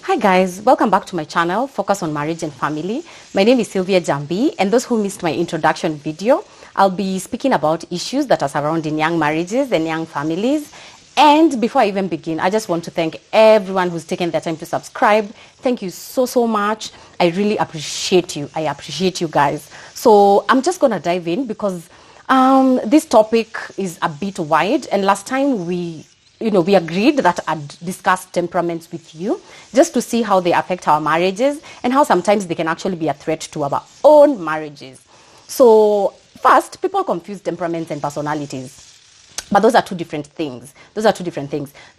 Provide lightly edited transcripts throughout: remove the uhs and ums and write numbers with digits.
Hi guys, welcome back to my channel, Focus on Marriage and Family. My name is Sylvia Jambi, and those who missed my introduction video, I'll be speaking about issues that are surrounding young marriages and young families. And before I even begin, I just want to thank everyone who's taken their time to subscribe. Thank you so much. I really appreciate you. I appreciate you guys. So I'm just going to dive in because this topic is a bit wide, and last time we agreed that I'd discuss temperaments with you just to see how they affect our marriages and how sometimes they can actually be a threat to our own marriages. So first, people confuse temperaments and personalities. But those are two different things.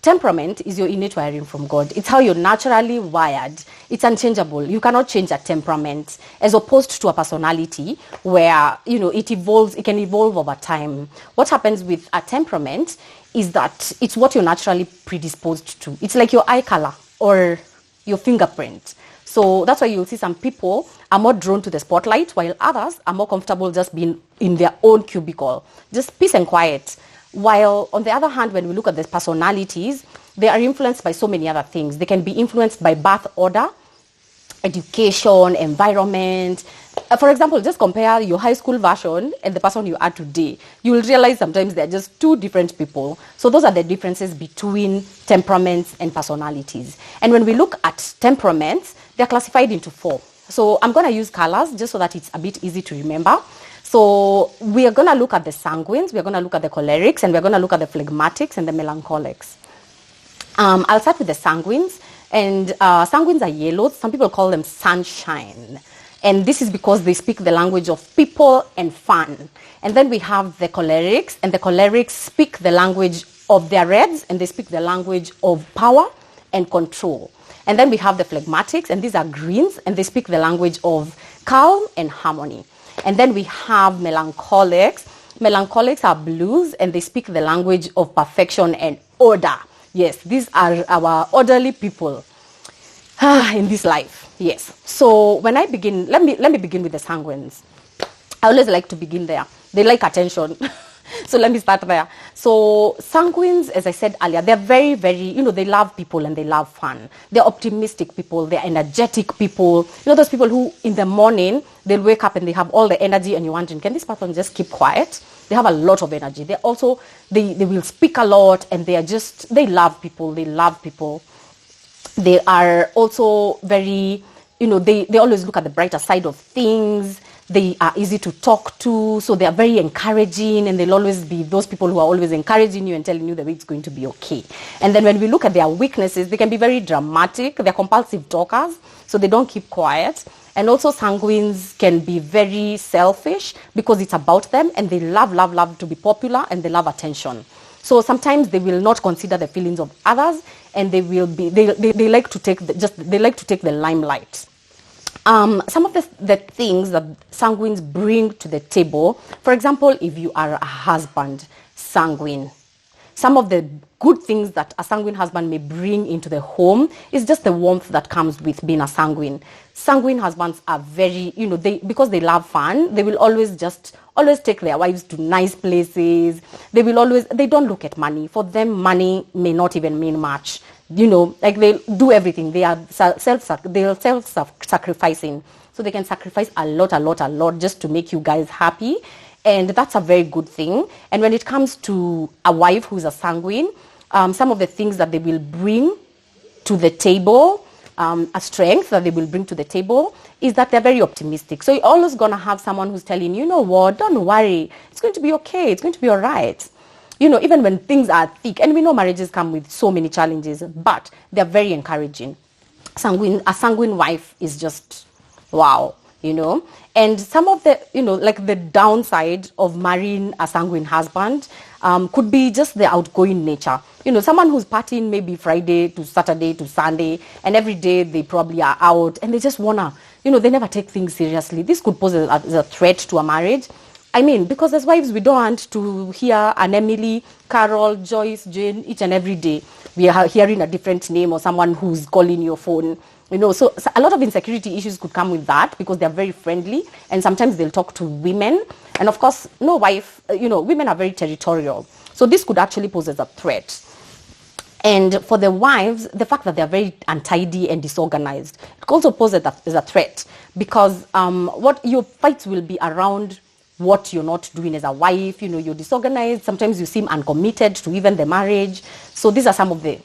Temperament is your innate wiring from God. It's how you're naturally wired. It's unchangeable. You cannot change a temperament, as opposed to a personality where, it evolves, it can evolve over time. What happens with a temperament is that it's what you're naturally predisposed to. It's like your eye color or your fingerprint. So that's why you'll see some people are more drawn to the spotlight, while others are more comfortable just being in their own cubicle, just peace and quiet. While on the other hand, when we look at the personalities, they are influenced by so many other things. They can be influenced by birth order, education, environment. For example, just compare your high school version and the person you are today. You will realize sometimes they're just two different people. So those are the differences between temperaments and personalities. And when we look at temperaments, they're classified into four. So I'm going to use colors just so that it's a bit easy to remember. So we are going to look at the sanguines, we're going to look at the cholerics, and we're going to look at the phlegmatics and the melancholics. I'll start with the sanguines. And sanguines are yellow. Some people call them sunshine. And this is because they speak the language of people and fun. And then we have the cholerics, and the cholerics speak the language of their reds, and they speak the language of power and control. And then we have the phlegmatics, and these are greens, and they speak the language of calm and harmony. And then we have melancholics. Melancholics are blues, and they speak the language of perfection and order. Yes, these are our orderly people in this life. Yes. So when I begin, let me begin with the sanguines. I always like to begin there. They like attention. So let me start there. So sanguines, as I said earlier, they're very, they love people and they love fun. They're optimistic people. They're energetic people. Those people who in the morning, they'll wake up and they have all the energy and you're wondering, can this person just keep quiet? They have a lot of energy. They also, they will speak a lot, and they love people. They love people. They are also very, they always look at the brighter side of things. They are easy to talk to, so they are very encouraging, and they'll always be those people who are always encouraging you and telling you that it's going to be okay. And then when we look at their weaknesses, they can be very dramatic. They're compulsive talkers, so they don't keep quiet. And also sanguines can be very selfish because it's about them, and they love to be popular, and they love attention. So sometimes they will not consider the feelings of others, and they like to take the limelight. Some of the things that sanguines bring to the table, for example, if you are a husband, sanguine, some of the good things that a sanguine husband may bring into the home is just the warmth that comes with being a sanguine. Sanguine husbands are very, because they love fun, they will always take their wives to nice places. They don't look at money. For them, money may not even mean much. Like they do everything. They are self-sacrificing. So they can sacrifice a lot just to make you guys happy. And that's a very good thing. And when it comes to a wife who's a sanguine, some of the things that they will bring to the table, a strength that they will bring to the table, is that they're very optimistic. So you're always going to have someone who's telling you, what, don't worry. It's going to be okay. It's going to be all right. Even when things are thick, and we know marriages come with so many challenges, but they're very encouraging. A sanguine wife is just, wow, And some of the, like the downside of marrying a sanguine husband could be just the outgoing nature. Someone who's partying maybe Friday to Saturday to Sunday, and every day they probably are out, and they just wanna, they never take things seriously. This could pose a threat to a marriage. Because as wives, we don't want to hear an Emily, Carol, Joyce, Jane each and every day. We are hearing a different name or someone who's calling your phone. So a lot of insecurity issues could come with that because they're very friendly, and sometimes they'll talk to women. And of course, women are very territorial. So this could actually pose as a threat. And for the wives, the fact that they're very untidy and disorganized, it also poses as a threat, because what your fights will be around what you're not doing as a wife. You're disorganized. Sometimes you seem uncommitted to even the marriage. So these are some of the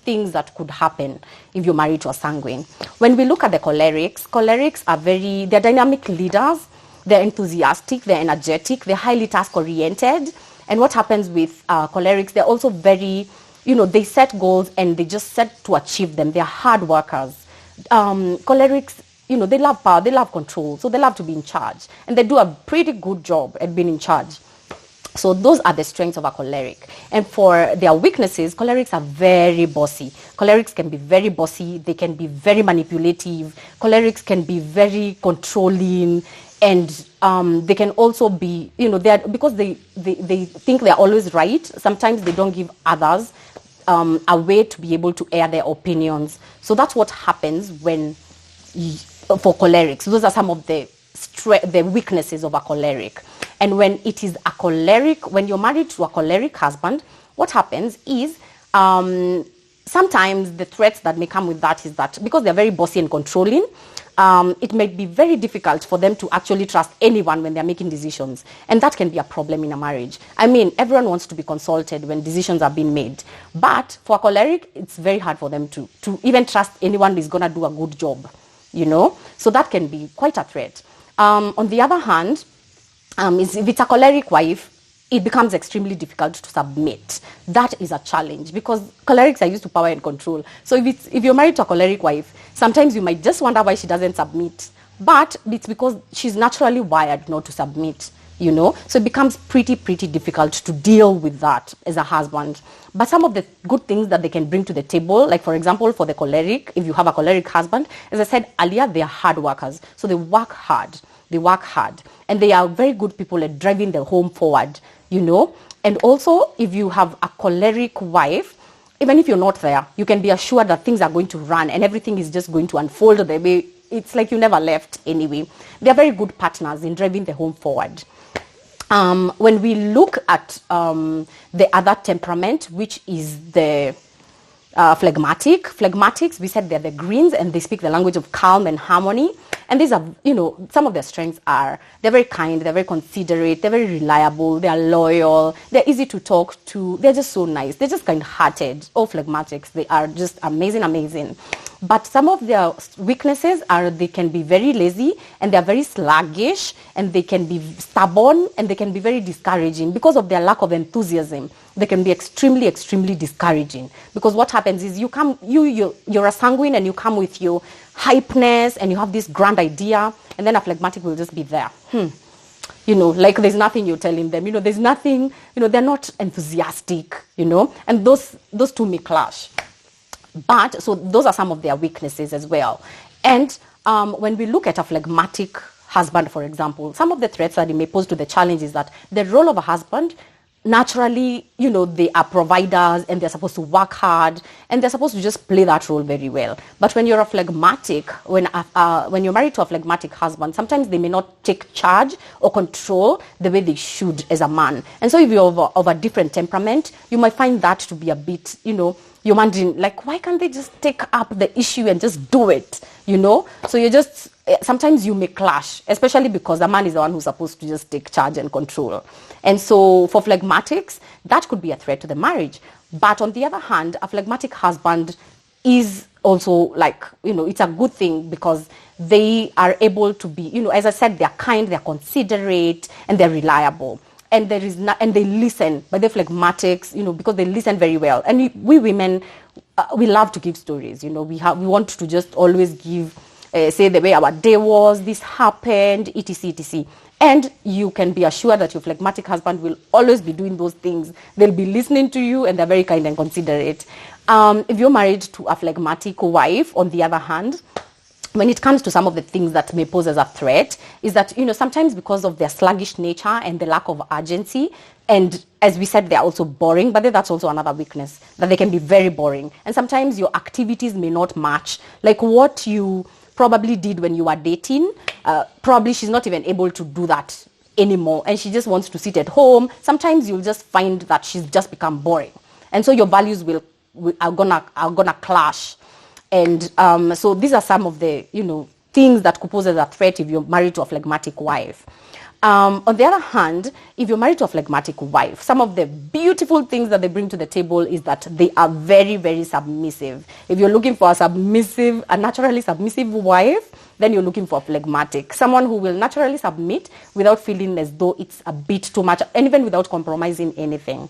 things that could happen if you're married to a sanguine. When we look at the cholerics are they're dynamic leaders. They're enthusiastic, they're energetic, they're highly task-oriented. And what happens with cholerics, they're also very, they set goals and they just set to achieve them. They're hard workers. Cholerics, they love power, they love control, so they love to be in charge. And they do a pretty good job at being in charge. So those are the strengths of a choleric. And for their weaknesses, cholerics are very bossy. Cholerics can be very bossy. They can be very manipulative. Cholerics can be very controlling. And they can also be, because they think they're always right, sometimes they don't give others a way to be able to air their opinions. So that's what happens for cholerics. Those are some of the weaknesses of a choleric. And when it is a choleric, when you're married to a choleric husband, what happens is sometimes the threats that may come with that is that because they're very bossy and controlling, it may be very difficult for them to actually trust anyone when they're making decisions. And that can be a problem in a marriage. I mean, everyone wants to be consulted when decisions are being made. But for a choleric, it's very hard for them to even trust anyone who's going to do a good job, So that can be quite a threat. On the other hand, if it's a choleric wife, it becomes extremely difficult to submit. That is a challenge because cholerics are used to power and control. So if you're married to a choleric wife, sometimes you might just wonder why she doesn't submit. But it's because she's naturally wired not to submit, So it becomes pretty difficult to deal with that as a husband. But some of the good things that they can bring to the table, like for example, for the choleric, if you have a choleric husband, as I said earlier, they are hard workers. So they work hard. And they are very good people at driving the home forward, And also, if you have a choleric wife, even if you're not there, you can be assured that things are going to run and everything is just going to unfold the way it's like you never left anyway. They are very good partners in driving the home forward. When we look at the other temperament, which is the phlegmatics, we said they're the greens and they speak the language of calm and harmony. And these are, some of their strengths are, they're very kind, they're very considerate, they're very reliable, they're loyal, they're easy to talk to, they're just so nice, they're just kind-hearted. All phlegmatics, they are just amazing. But some of their weaknesses are they can be very lazy and they're very sluggish and they can be stubborn and they can be very discouraging because of their lack of enthusiasm. They can be extremely discouraging because what happens is you're a sanguine and you come with your hypeness and you have this grand idea and then a phlegmatic will just be there. Like there's nothing you're telling them. There's nothing, they're not enthusiastic, and those two may clash. But so those are some of their weaknesses as well. And when we look at a phlegmatic husband, for example, some of the threats that it may pose to the challenge is that the role of a husband, naturally, they are providers and they're supposed to work hard and they're supposed to just play that role very well. But when you're a phlegmatic, when you're married to a phlegmatic husband, sometimes they may not take charge or control the way they should as a man. And so if you're of a different temperament, you might find that to be a bit, you're wondering, like, why can't they just take up the issue and just do it, So sometimes you may clash, especially because the man is the one who's supposed to just take charge and control. And so for phlegmatics, that could be a threat to the marriage. But on the other hand, a phlegmatic husband is also it's a good thing because they are able to be, as I said, they're kind, they're considerate, and they're reliable. And and they listen, but they're phlegmatics, because they listen very well. And we women, we love to give stories. We want to just always give, say the way our day was, this happened, etc. And you can be assured that your phlegmatic husband will always be doing those things. They'll be listening to you, and they're very kind and considerate. If you're married to a phlegmatic wife, on the other hand, when it comes to some of the things that may pose as a threat is that, sometimes because of their sluggish nature and the lack of urgency, and as we said, they're also boring, but that's also another weakness, that they can be very boring. And sometimes your activities may not match, like what you probably did when you were dating. Probably she's not even able to do that anymore, and she just wants to sit at home. Sometimes you'll just find that she's just become boring. And so your values will are gonna clash. And so these are some of the, things that could pose as a threat if you're married to a phlegmatic wife. On the other hand, if you're married to a phlegmatic wife, some of the beautiful things that they bring to the table is that they are very, very submissive. If you're looking for a naturally submissive wife, then you're looking for a phlegmatic. Someone who will naturally submit without feeling as though it's a bit too much, and even without compromising anything.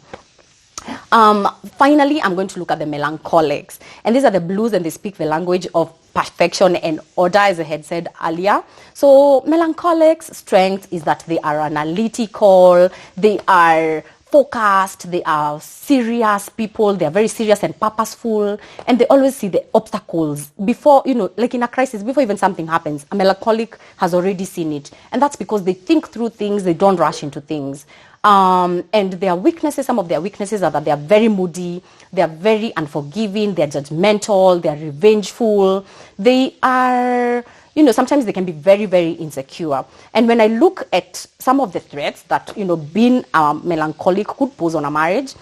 Finally, I'm going to look at the melancholics. And these are the blues, and they speak the language of perfection and order, as I had said earlier. So melancholics' strength is that they are analytical, they are focused, they are serious people, they are very serious and purposeful, and they always see the obstacles before, like in a crisis, before even something happens. A melancholic has already seen it. And that's because they think through things, they don't rush into things. And their weaknesses, some of their weaknesses are that they are very moody, they are very unforgiving, they are judgmental, they are revengeful, they are, sometimes they can be very, very insecure. And when I look at some of the threats that, being melancholic could pose on a marriage,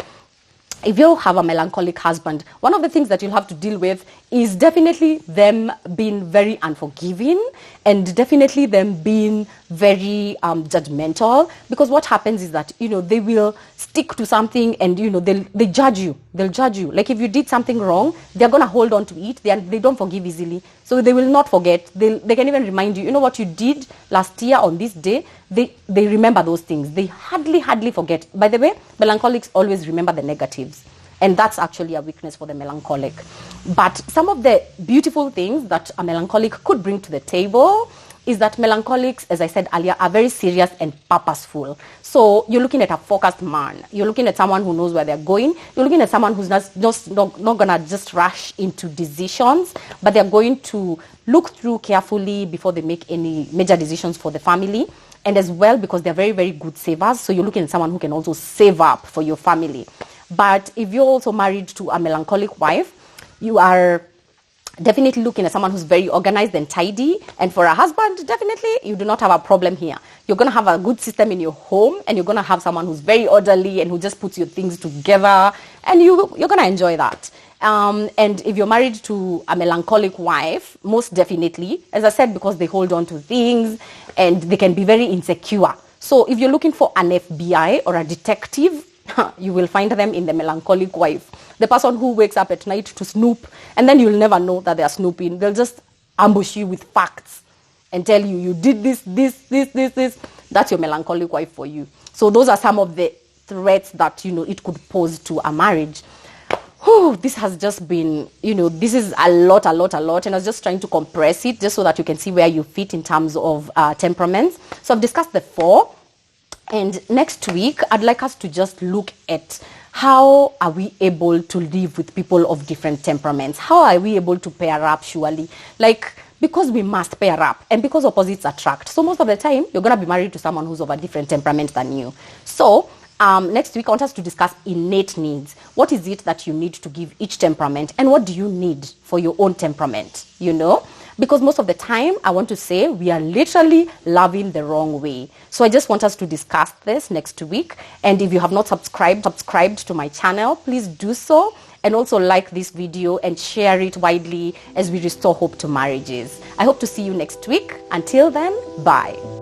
if you have a melancholic husband, one of the things that you'll have to deal with is definitely them being very unforgiving, and definitely them being very judgmental. Because what happens is that, they will stick to something, and, they judge you. They'll judge you. Like if you did something wrong, they're going to hold on to it. They don't forgive easily. So they will not forget. They can even remind you, what you did last year on this day. They remember those things. They hardly forget. By the way, melancholics always remember the negatives. And that's actually a weakness for the melancholic. But some of the beautiful things that a melancholic could bring to the table is that melancholics, as I said earlier, are very serious and purposeful. So you're looking at a focused man. You're looking at someone who knows where they're going. You're looking at someone who's not going to just rush into decisions, but they're going to look through carefully before they make any major decisions for the family. And as well, because they're very, very good savers. So you're looking at someone who can also save up for your family. But if you're also married to a melancholic wife, you are definitely looking at someone who's very organized and tidy. And for a husband, definitely, you do not have a problem here. You're going to have a good system in your home, and you're going to have someone who's very orderly and who just puts your things together, and you're going to enjoy that. And if you're married to a melancholic wife, most definitely, as I said, because they hold on to things and they can be very insecure. So if you're looking for an FBI or a detective, you will find them in the melancholic wife. The person who wakes up at night to snoop, and then you'll never know that they are snooping. They'll just ambush you with facts and tell you, you did this. That's your melancholic wife for you. So those are some of the threats that, it could pose to a marriage. This has just been, this is a lot. And I was just trying to compress it just so that you can see where you fit in terms of temperaments. So I've discussed the 4. And next week, I'd like us to just look at how are we able to live with people of different temperaments? How are we able to pair up, surely? Because we must pair up, and because opposites attract. So most of the time, you're going to be married to someone who's of a different temperament than you. So next week, I want us to discuss innate needs. What is it that you need to give each temperament, and what do you need for your own temperament, Because most of the time, I want to say we are literally loving the wrong way. So I just want us to discuss this next week. And if you have not subscribed to my channel, please do so. And also like this video and share it widely as we restore hope to marriages. I hope to see you next week. Until then, bye.